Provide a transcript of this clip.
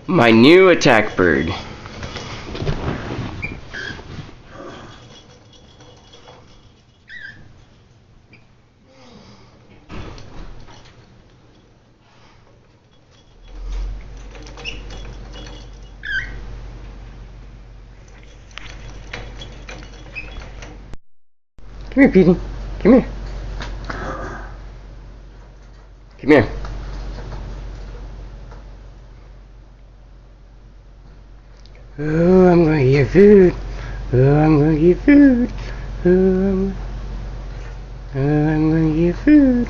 My new attack bird. Come here, Petey. Come here. Come here. Oh, I'm gonna get food. Oh, I'm gonna get food. Oh, I'm gonna get food.